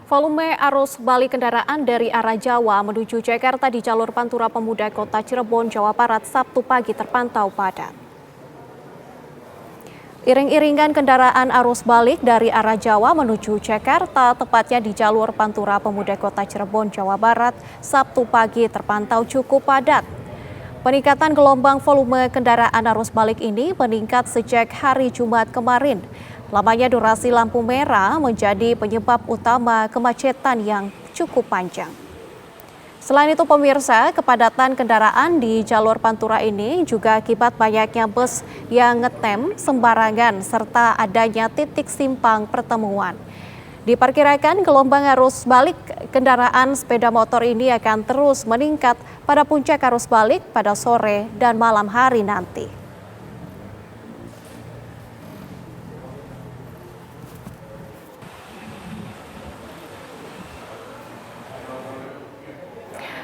Volume arus balik kendaraan dari arah Jawa menuju Jakarta di jalur Pantura Pemuda Kota Cirebon, Jawa Barat, Sabtu pagi terpantau padat. Iring-iringan kendaraan arus balik dari arah Jawa menuju Jakarta, tepatnya di jalur Pantura Pemuda Kota Cirebon, Jawa Barat, Sabtu pagi terpantau cukup padat. Peningkatan gelombang volume kendaraan arus balik ini meningkat sejak hari Jumat kemarin. Lamanya durasi lampu merah menjadi penyebab utama kemacetan yang cukup panjang. Selain itu pemirsa, kepadatan kendaraan di jalur Pantura ini juga akibat banyaknya bus yang ngetem sembarangan serta adanya titik simpang pertemuan. Diperkirakan gelombang arus balik kendaraan sepeda motor ini akan terus meningkat pada puncak arus balik pada sore dan malam hari nanti.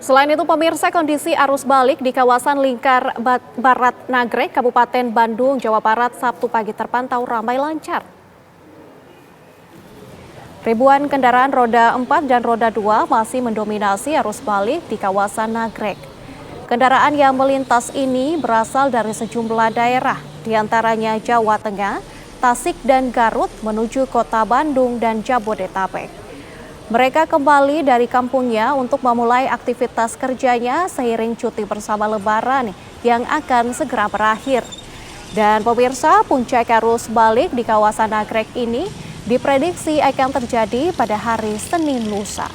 Selain itu pemirsa, kondisi arus balik di kawasan Lingkar Barat Nagrek, Kabupaten Bandung, Jawa Barat, Sabtu pagi terpantau ramai lancar. Ribuan kendaraan roda 4 dan roda 2 masih mendominasi arus balik di kawasan Nagrek. Kendaraan yang melintas ini berasal dari sejumlah daerah, diantaranya Jawa Tengah, Tasik dan Garut menuju kota Bandung dan Jabodetabek. Mereka kembali dari kampungnya untuk memulai aktivitas kerjanya seiring cuti bersama Lebaran yang akan segera berakhir. Dan pemirsa, puncak arus balik di kawasan Nagrek ini diprediksi akan terjadi pada hari Senin lusa.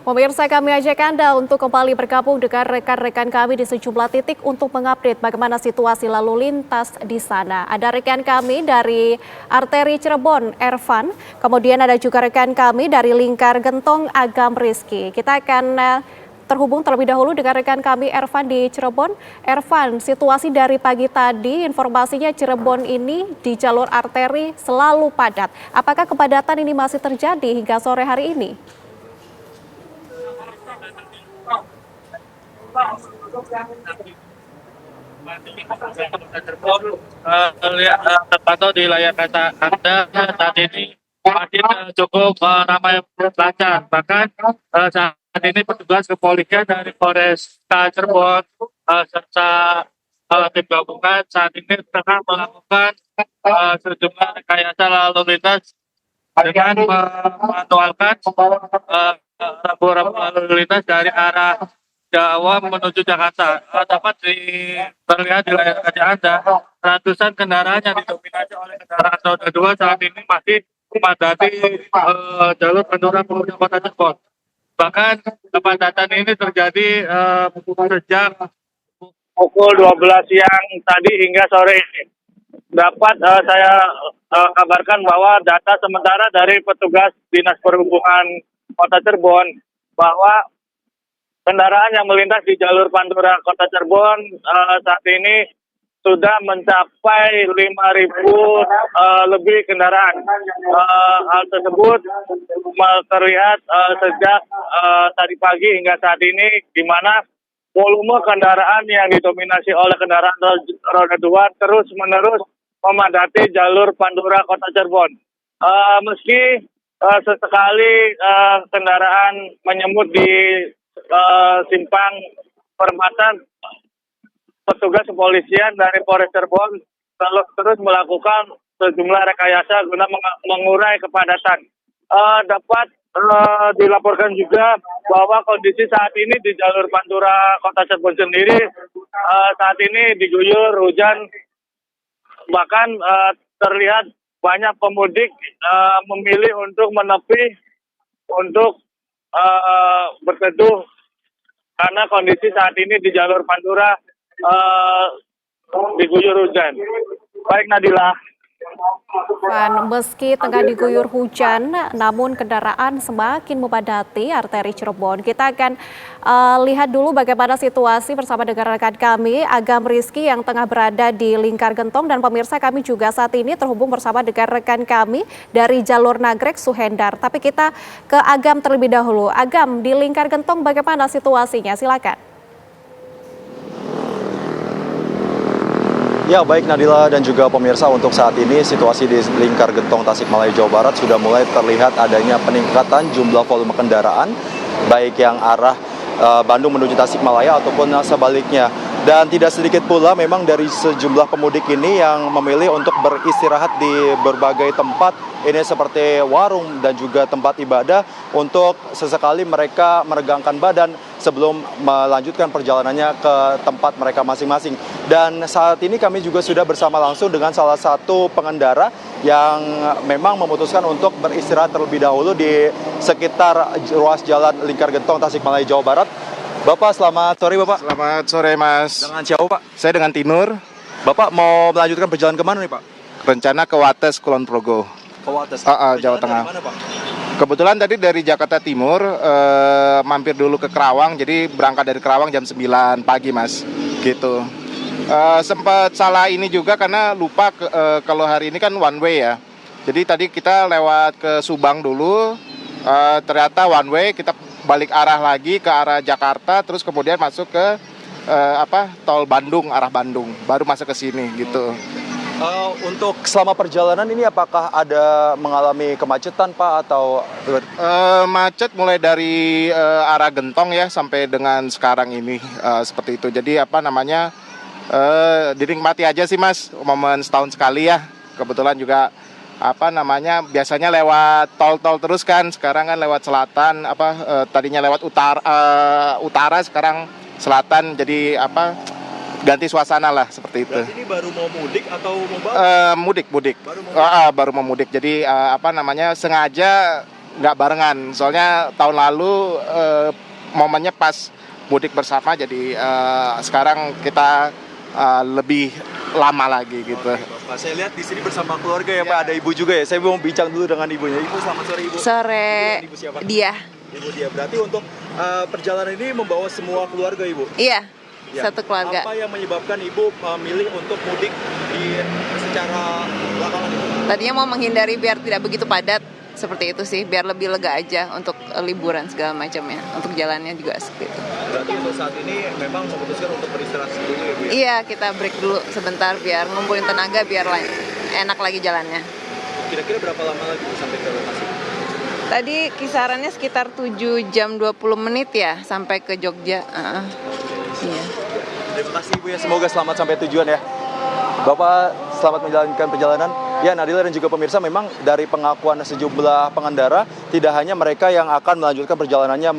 Pemirsa, kami ajak Anda untuk kembali bergabung dengan rekan-rekan kami di sejumlah titik untuk mengupdate bagaimana situasi lalu lintas di sana. Ada rekan kami dari arteri Cirebon, Ervan, kemudian ada juga rekan kami dari Lingkar Gentong, Agam Rizky. Kita akan terhubung terlebih dahulu dengan rekan kami Ervan di Cirebon. Ervan, situasi dari pagi tadi, informasinya Cirebon ini di jalur arteri selalu padat. Apakah kepadatan ini masih terjadi hingga sore hari ini? Terpantau di layar kaca Anda saat ini masih cukup ramai lancar. Bahkan saat ini petugas kepolisian dari Polres Cirebon serta tim gabungan saat ini tengah melakukan sejumlah rekayasa lalu lintas dengan memanualkan rambu-rambu lalu lintas dari arah Jawa menuju Jakarta. Dapat terlihat di layar kaca Anda, ratusan kendaraan yang didominasi oleh kendaraan roda 2 saat ini masih memadati jalur Pantura Pemuda Kota Cirebon. Bahkan kepadatan ini terjadi sejak pukul 12 siang tadi hingga sore ini. Dapat saya kabarkan bahwa data sementara dari petugas Dinas Perhubungan Kota Cirebon bahwa kendaraan yang melintas di jalur Pantura Kota Cirebon saat ini sudah mencapai 5.000 lebih kendaraan. Hal tersebut terlihat sejak tadi pagi hingga saat ini, di mana volume kendaraan yang didominasi oleh kendaraan roda 2 terus-menerus memadati jalur Pantura Kota Cirebon. Meski sesekali kendaraan menyemut di simpang perempatan, petugas kepolisian dari Polres Cirebon terus melakukan sejumlah rekayasa guna mengurai kepadatan. Dapat dilaporkan juga bahwa kondisi saat ini di jalur Pantura Kota Cirebon sendiri saat ini diguyur hujan, bahkan terlihat banyak pemudik memilih untuk menepi untuk berteduh karena kondisi saat ini di jalur Pantura diguyur hujan. Baik Nadila. Dan meski tengah diguyur hujan, namun kendaraan semakin memadati arteri Cirebon. Kita akan lihat dulu bagaimana situasi bersama dengan rekan kami, Agam Rizky yang tengah berada di Lingkar Gentong. Dan pemirsa, kami juga saat ini terhubung bersama dengan rekan kami dari jalur Nagrek, Suhendar. Tapi kita ke Agam terlebih dahulu. Agam, di Lingkar Gentong bagaimana situasinya? Silakan. Ya, baik Nadila dan juga pemirsa, untuk saat ini situasi di Lingkar Gentong Tasikmalaya Jawa Barat sudah mulai terlihat adanya peningkatan jumlah volume kendaraan baik yang arah Bandung menuju Tasikmalaya ataupun sebaliknya. Dan tidak sedikit pula memang dari sejumlah pemudik ini yang memilih untuk beristirahat di berbagai tempat, ini seperti warung dan juga tempat ibadah, untuk sesekali mereka meregangkan badan sebelum melanjutkan perjalanannya ke tempat mereka masing-masing. Dan saat ini kami juga sudah bersama langsung dengan salah satu pengendara yang memang memutuskan untuk beristirahat terlebih dahulu di sekitar ruas jalan Lingkar Gentong Tasikmalaya Jawa Barat. Bapak, selamat sore Bapak. Selamat sore Mas. Dengan siapa Pak? Saya dengan Tinur. Bapak mau melanjutkan perjalanan kemana nih Pak? Rencana ke Wates, Kulon Progo. Ke Wates. Jawa Tengah. Dari mana, Pak? Kebetulan tadi dari Jakarta Timur mampir dulu ke Kerawang, jadi berangkat dari Kerawang jam 9 pagi Mas. Gitu. Sempat salah ini juga karena lupa kalau hari ini kan one way ya. Jadi tadi kita lewat ke Subang dulu, ternyata one way, kita balik arah lagi ke arah Jakarta, terus kemudian masuk ke tol Bandung, arah Bandung, baru masuk ke sini gitu. Untuk selama perjalanan ini apakah ada mengalami kemacetan Pak atau Macet mulai dari arah Gentong ya sampai dengan sekarang ini seperti itu. Jadi dinikmati aja sih Mas, momen setahun sekali ya. Kebetulan juga biasanya lewat tol-tol terus kan, sekarang kan lewat selatan, tadinya lewat utara sekarang selatan, jadi ganti suasana lah seperti itu. Berarti ini baru mau mudik atau mau balik? Mudik. Baru mau mudik. Jadi sengaja nggak barengan. Soalnya tahun lalu momennya pas mudik bersama, jadi sekarang kita lebih lama lagi gitu. Oke, Bapak. Saya lihat di sini bersama keluarga ya Pak, ada Ibu juga ya. Saya mau bincang dulu dengan Ibunya. Ibu, selamat sore Ibu. Sore. Ibu siapa? Dia. Ibu dia. Berarti untuk perjalanan ini membawa semua keluarga Ibu? Iya. Ya. Satu keluarga. Apa yang menyebabkan Ibu memilih untuk mudik secara belakangan Ibu? Tadinya mau menghindari biar tidak begitu padat. Seperti itu sih, biar lebih lega aja untuk liburan segala macamnya. Untuk jalannya juga seperti itu. Berarti untuk saat ini memang memutuskan untuk beristirahat dulu ya Bu ya? Iya, kita break dulu sebentar biar ngumpulin tenaga, biar enak lagi jalannya. Kira-kira berapa lama lagi Bu sampai ke lokasi? Tadi kisarannya sekitar 7 jam 20 menit ya sampai ke Jogja. Iya. Terima kasih Ibu ya, semoga selamat sampai tujuan ya. Bapak selamat menjalankan perjalanan. Ya, Nadila dan juga pemirsa, memang dari pengakuan sejumlah pengendara, tidak hanya mereka yang akan melanjutkan perjalanannya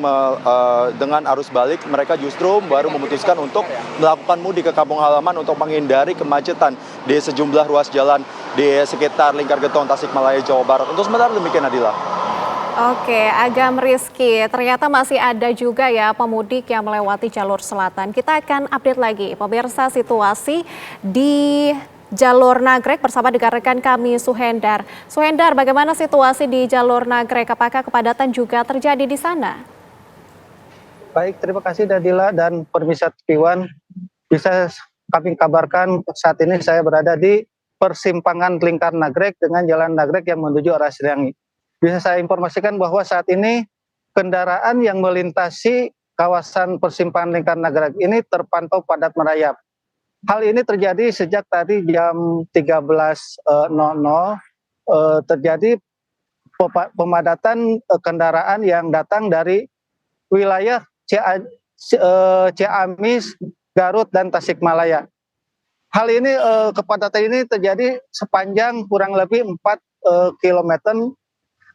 dengan arus balik, mereka justru baru memutuskan untuk melakukan mudik ke kampung halaman untuk menghindari kemacetan di sejumlah ruas jalan di sekitar Lingkar Gentong Tasikmalaya Jawa Barat. Untuk sementara demikian Nadila. Oke, Agam Rizky, ternyata masih ada juga ya pemudik yang melewati jalur selatan. Kita akan update lagi pemirsa situasi di jalur Nagrek bersama dengan rekan kami Suhendar. Suhendar, bagaimana situasi di jalur Nagrek? Apakah kepadatan juga terjadi di sana? Baik, terima kasih Nadila dan pemirsa TV1. Bisa kami kabarkan saat ini saya berada di persimpangan Lingkar Nagrek dengan jalan Nagrek yang menuju arah Sriwangi. Bisa saya informasikan bahwa saat ini kendaraan yang melintasi kawasan persimpangan Lingkar Nagrek ini terpantau padat merayap. Hal ini terjadi sejak tadi jam 13.00 terjadi pemadatan kendaraan yang datang dari wilayah Ciamis, Garut, dan Tasikmalaya. Hal ini kepadatan ini terjadi sepanjang kurang lebih 4 km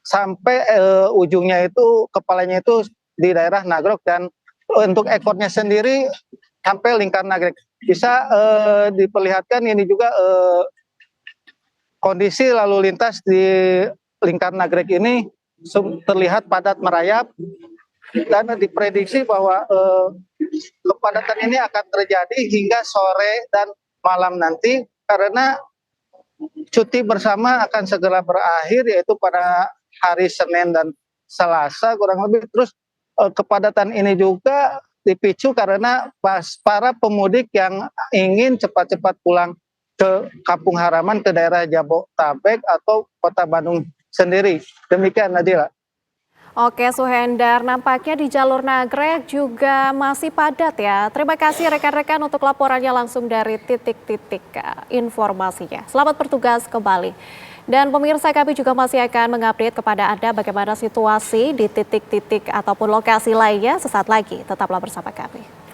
sampai ujungnya itu, kepalanya itu di daerah Nagrek, dan untuk ekornya sendiri sampai Lingkar Nagrek. Bisa diperlihatkan ini juga kondisi lalu lintas di Lingkar Nagrek ini terlihat padat merayap, dan diprediksi bahwa kepadatan ini akan terjadi hingga sore dan malam nanti, karena cuti bersama akan segera berakhir, yaitu pada hari Senin dan Selasa kurang lebih. Terus kepadatan ini juga dipicu karena para pemudik yang ingin cepat-cepat pulang ke kampung halaman, ke daerah Jabodetabek atau kota Bandung sendiri. Demikian, Nadila. Oke, Suhendar, nampaknya di jalur Nagrek juga masih padat ya. Terima kasih rekan-rekan untuk laporannya langsung dari titik-titik informasinya. Selamat bertugas kembali. Dan pemirsa, kami juga masih akan mengupdate kepada Anda bagaimana situasi di titik-titik ataupun lokasi lainnya sesaat lagi. Tetaplah bersama kami.